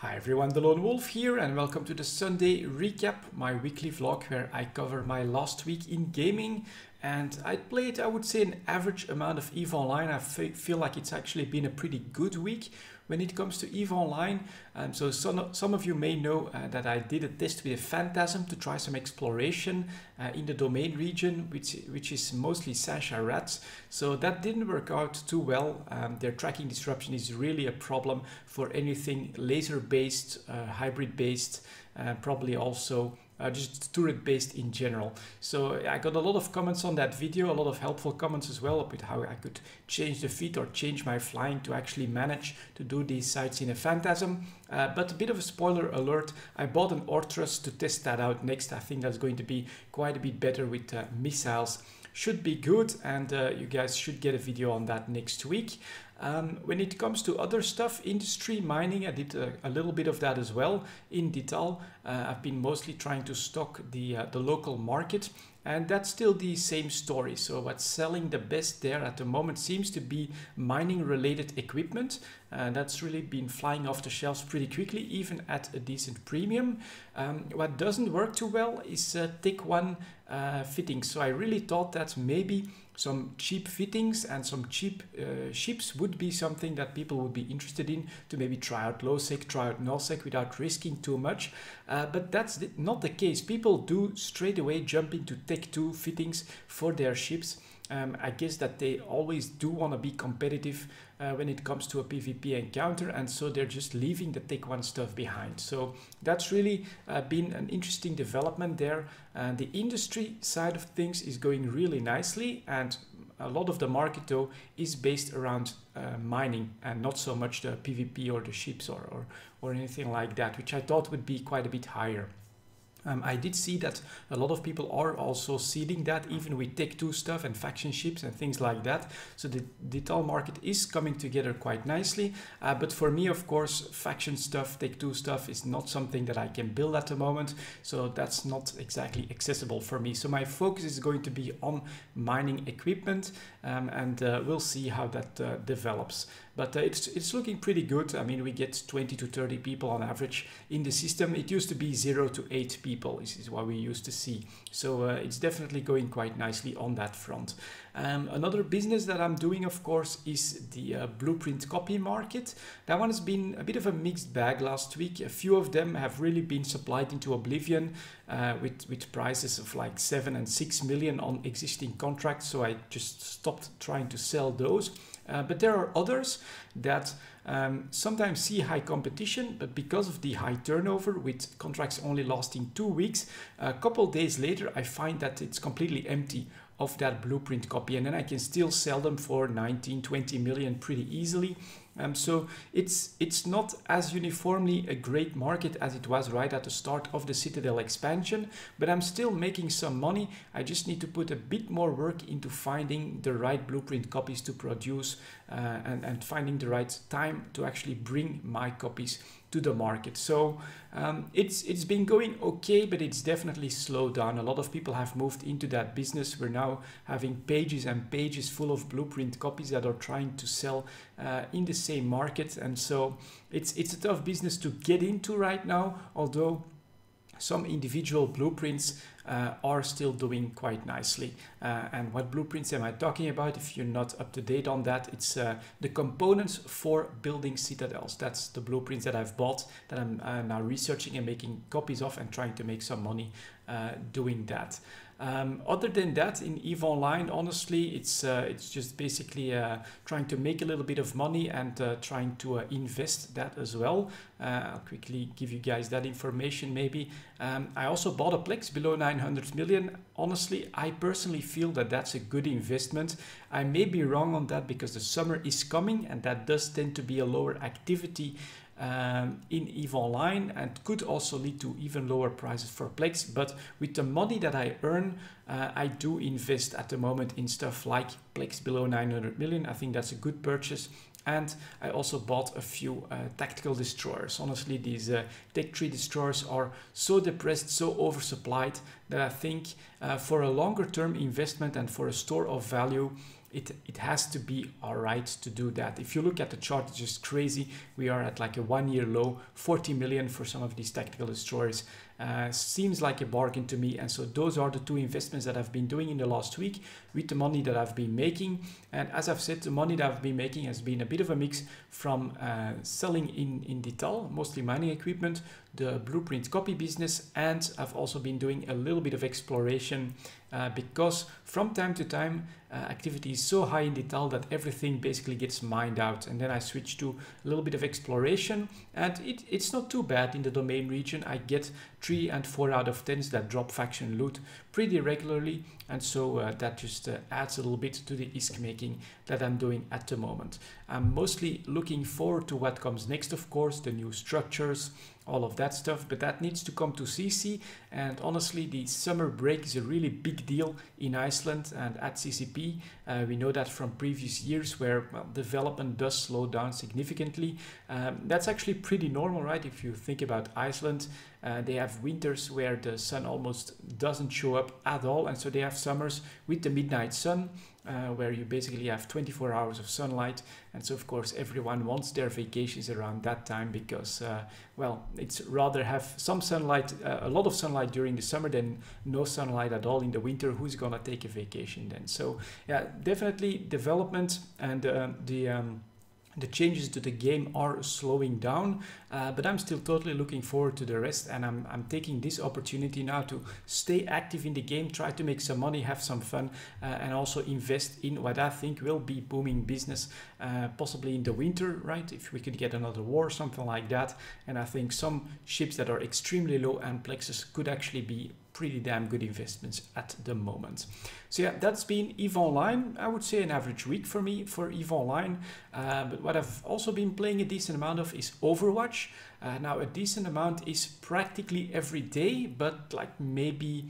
Hi everyone, delonewolf here and welcome to the Sunday recap, my weekly vlog where I cover my last week in gaming. And I played, I would say, an average amount of EVE Online. I feel like it's actually been a pretty good week when it comes to EVE Online. So some of you may know that I did a test with a Phantasm to try some exploration in the domain region, which is mostly Sasha rats. So that didn't work out too well. Their tracking disruption is really a problem for anything laser-based, hybrid-based, probably also just turret-based in general. So I got a lot of comments on that video, a lot of helpful comments as well about how I could change the feed or change my flying to actually manage to do these sites in a Phantasm. But a bit of a spoiler alert, I bought an Ortrus to test that out next. I think that's going to be quite a bit better with missiles. Should be good, and you guys should get a video on that next week. When it comes to other stuff, industry, mining, I did a little bit of that as well in Dital. I've been mostly trying to stock the local market, and that's still the same story. So what's selling the best there at the moment seems to be mining related equipment. That's really been flying off the shelves pretty quickly, even at a decent premium. What doesn't work too well is Tech 1 fittings. So I really thought that maybe some cheap fittings and some cheap ships would be something that people would be interested in to maybe try out low sec, try out null sec without risking too much. But that's not the case. People do straight away jump into Tech 2 fittings for their ships. I guess that they always do want to be competitive when it comes to a PvP encounter, and so they're just leaving the Tech 1 stuff behind. So that's really been an interesting development there. The industry side of things is going really nicely, and a lot of the market though is based around mining and not so much the PvP or the ships or anything like that, which I thought would be quite a bit higher. I did see that a lot of people are also seeding that, even with Tech 2 stuff and faction ships and things like that. So the Dital market is coming together quite nicely. But for me, of course, faction stuff, Tech 2 stuff is not something that I can build at the moment. So that's not exactly accessible for me. So my focus is going to be on mining equipment, and we'll see how that develops. But it's looking pretty good. I mean, we get 20 to 30 people on average in the system. It used to be 0 to 8 people. This is what we used to see. So it's definitely going quite nicely on that front. Another business that I'm doing, of course, is the blueprint copy market. That one has been a bit of a mixed bag last week. A few of them have really been supplied into oblivion with prices of like 7 and 6 million on existing contracts. So I just stopped trying to sell those. But there are others that sometimes see high competition, but because of the high turnover with contracts only lasting 2 weeks, a couple days later I find that it's completely empty of that blueprint copy, and then I can still sell them for 19, 20 million pretty easily. So it's not as uniformly a great market as it was right at the start of the Citadel expansion, but I'm still making some money. I just need to put a bit more work into finding the right blueprint copies to produce and finding the right time to actually bring my copies to the market. So it's been going okay, but it's definitely slowed down. A lot of people have moved into that business. We're now having pages and pages full of blueprint copies that are trying to sell in the same market, and so it's a tough business to get into right now, although some individual blueprints are still doing quite nicely. And what blueprints am I talking about? If you're not up to date on that, it's the components for building citadels. That's the blueprints that I've bought, that I'm now researching and making copies of and trying to make some money doing that. Other than that, in EVE Online, honestly, it's just basically trying to make a little bit of money and trying to invest that as well. I'll quickly give you guys that information maybe. I also bought a Plex below 900 million. Honestly, I personally feel that that's a good investment. I may be wrong on that because the summer is coming and that does tend to be a lower activity in EVE Online, and could also lead to even lower prices for Plex. But with the money that I earn, I do invest at the moment in stuff like Plex below 900 million. I think that's a good purchase. And I also bought a few tactical destroyers. Honestly, these Tech 3 destroyers are so depressed, so oversupplied, that I think for a longer term investment and for a store of value, it has to be all right to do that. If you look at the chart, it's just crazy. We are at like a 1 year low, 40 million for some of these tactical destroyers. Seems like a bargain to me. And so those are the two investments that I've been doing in the last week with the money that I've been making. And as I've said, the money that I've been making has been a bit of a mix from selling in detail, mostly mining equipment, the blueprint copy business, and I've also been doing a little bit of exploration because from time to time activity is so high in detail that everything basically gets mined out, and then I switch to a little bit of exploration, and it's not too bad. In the domain region I get 3 and 4 out of 10s that drop faction loot pretty regularly, and so that just adds a little bit to the ISK making that I'm doing at the moment. I'm mostly looking forward to what comes next, of course, the new structures, all of that stuff, but that needs to come to CC. And honestly, the summer break is a really big deal in Iceland and at CCP. We know that from previous years where, well, development does slow down significantly. That's actually pretty normal, right? If you think about Iceland, they have winters where the sun almost doesn't show up at all, and so they have summers with the midnight sun, where you basically have 24 hours of sunlight. And so of course everyone wants their vacations around that time because well, it's rather have some sunlight, a lot of sunlight during the summer than no sunlight at all in the winter. Who's gonna take a vacation then? So yeah, definitely development and the changes to the game are slowing down, but I'm still totally looking forward to the rest, and I'm taking this opportunity now to stay active in the game, try to make some money, have some fun, and also invest in what I think will be booming business, possibly in the winter, right? If we could get another war, something like that. And I think some ships that are extremely low amplexes could actually be pretty damn good investments at the moment. So yeah, that's been EVE Online. I would say an average week for me for EVE Online. But what I've also been playing a decent amount of is Overwatch. Now a decent amount is practically every day, but like maybe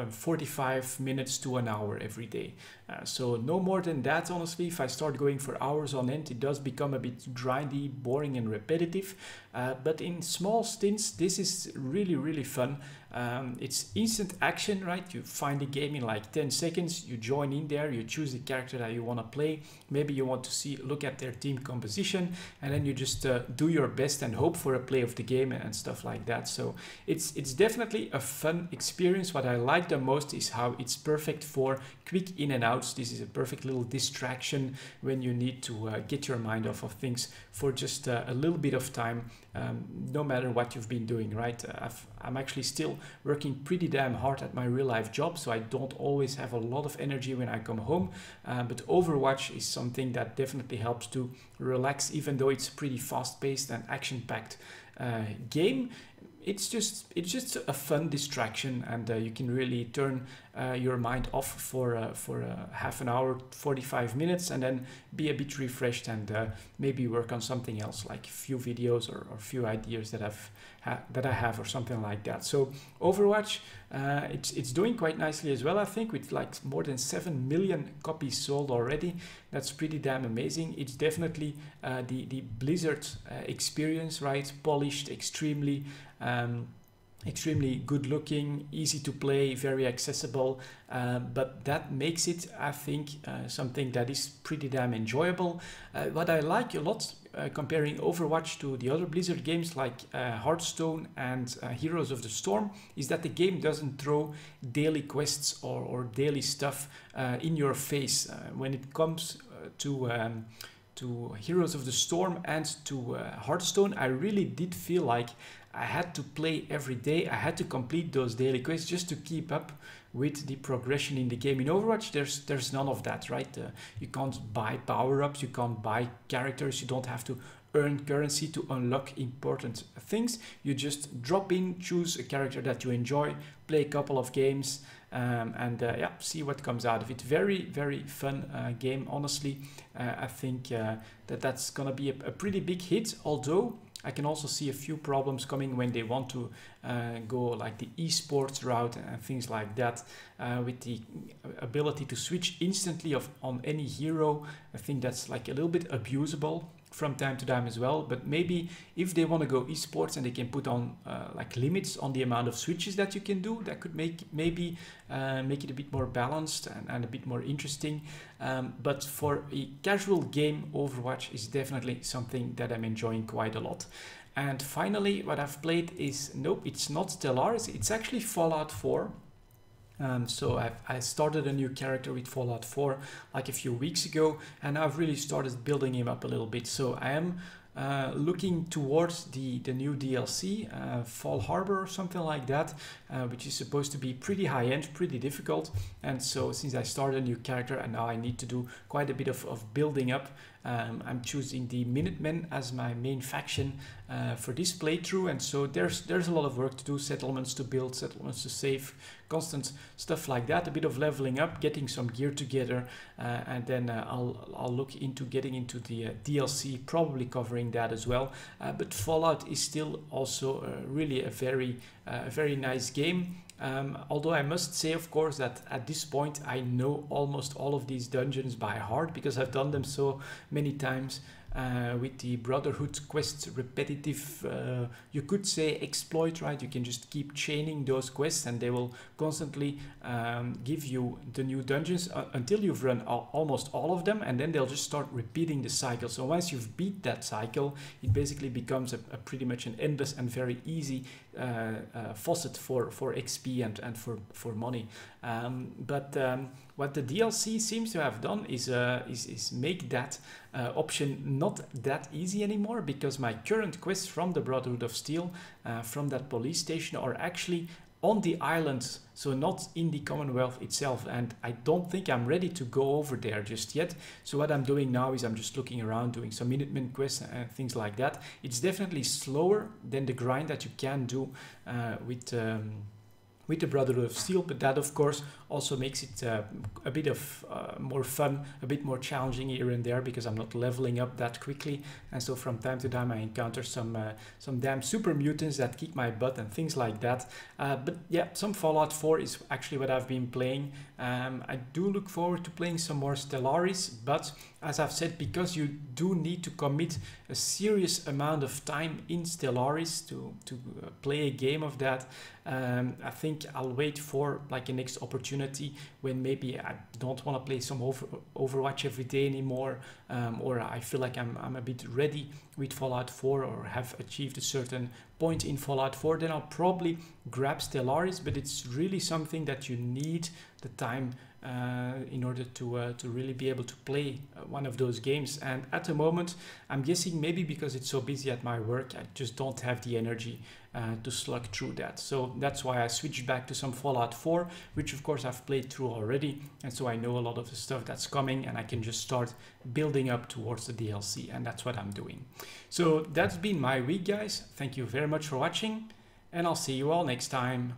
45 minutes to an hour every day. So no more than that, honestly. If I start going for hours on end, it does become a bit grindy, boring and repetitive. But in small stints, this is really, really fun. It's instant action, right? You find the game in like 10 seconds, you join in there, you choose the character that you want to play. Maybe you want to look at their team composition, and then you just do your best and hope for a play of the game and stuff like that. So it's definitely a fun experience. What I like the most is how it's perfect for quick in and outs. This is a perfect little distraction when you need to get your mind off of things for just a little bit of time, no matter what you've been doing, right? I'm actually still working pretty damn hard at my real life job, so I don't always have a lot of energy when I come home, but Overwatch is something that definitely helps to relax, even though it's a pretty fast-paced and action-packed game. It's just a fun distraction, and you can really turn your mind off for half an hour, 45 minutes, and then be a bit refreshed and maybe work on something else, like a few videos or a few ideas that I have or something like that. So Overwatch, it's doing quite nicely as well, I think, with like more than 7 million copies sold already. That's pretty damn amazing. It's definitely the Blizzard experience, right? Polished, extremely good looking, easy to play, very accessible, but that makes it, I think, something that is pretty damn enjoyable. What I like a lot comparing Overwatch to the other Blizzard games like Hearthstone and Heroes of the Storm is that the game doesn't throw daily quests or daily stuff in your face. When it comes to Heroes of the Storm and to Hearthstone, I really did feel like I had to play every day. I had to complete those daily quests just to keep up with the progression in the game. In Overwatch, there's none of that, right? You can't buy power-ups, you can't buy characters, you don't have to earn currency to unlock important things. You just drop in, choose a character that you enjoy, play a couple of games, and yeah, see what comes out of it. Very, very fun game, honestly. I think that's gonna be a pretty big hit, although I can also see a few problems coming when they want to go like the esports route and things like that, with the ability to switch instantly on any hero. I think that's like a little bit abusable. from time to time as well, but maybe if they want to go esports and they can put on like limits on the amount of switches that you can do, that could make maybe make it a bit more balanced and a bit more interesting. But for a casual game, Overwatch is definitely something that I'm enjoying quite a lot. And finally, what I've played is, nope, it's not Stellaris, it's actually Fallout 4. So I started a new character with Fallout 4 like a few weeks ago, and I've really started building him up a little bit. So I am looking towards the new DLC, Fall Harbor or something like that, which is supposed to be pretty high-end, pretty difficult. And so since I started a new character and now I need to do quite a bit of building up, I'm choosing the Minutemen as my main faction for this playthrough. And so there's a lot of work to do, settlements to build, settlements to save, constant stuff like that, a bit of leveling up, getting some gear together, and then I'll look into getting into the DLC, probably covering that as well. But Fallout is still also really a very nice game. Although I must say, of course, that at this point I know almost all of these dungeons by heart because I've done them so many times. With the Brotherhood quest repetitive, you could say exploit, right? You can just keep chaining those quests and they will constantly give you the new dungeons until you've run almost all of them, and then they'll just start repeating the cycle. So once you've beat that cycle, it basically becomes a pretty much an endless and very easy faucet for XP and for money. What the DLC seems to have done is make that option not that easy anymore, because my current quests from the Brotherhood of Steel, from that police station, are actually on the island, so not in the Commonwealth itself, and I don't think I'm ready to go over there just yet. So what I'm doing now is I'm just looking around, doing some Minutemen quests and things like that. It's definitely slower than the grind that you can do with the Brotherhood of Steel, but that of course also makes it a bit of more fun, a bit more challenging here and there, because I'm not leveling up that quickly, and so from time to time I encounter some damn super mutants that kick my butt and things like that. But yeah, some Fallout 4 is actually what I've been playing. I do look forward to playing some more Stellaris, but as I've said, because you do need to commit a serious amount of time in Stellaris to play a game of that, I think I'll wait for like a next opportunity when maybe I don't want to play some Overwatch every day anymore, or I feel like I'm a bit ready with Fallout 4 or have achieved a certain point in Fallout 4, then I'll probably grab Stellaris. But it's really something that you need the time in order to really be able to play one of those games. And at the moment, I'm guessing maybe because it's so busy at my work, I just don't have the energy to slug through that. So that's why I switched back to some Fallout 4, which of course I've played through already, and so I know a lot of the stuff that's coming, and I can just start building up towards the DLC, and that's what I'm doing. So that's been my week, guys. Thank you very much for watching, and I'll see you all next time.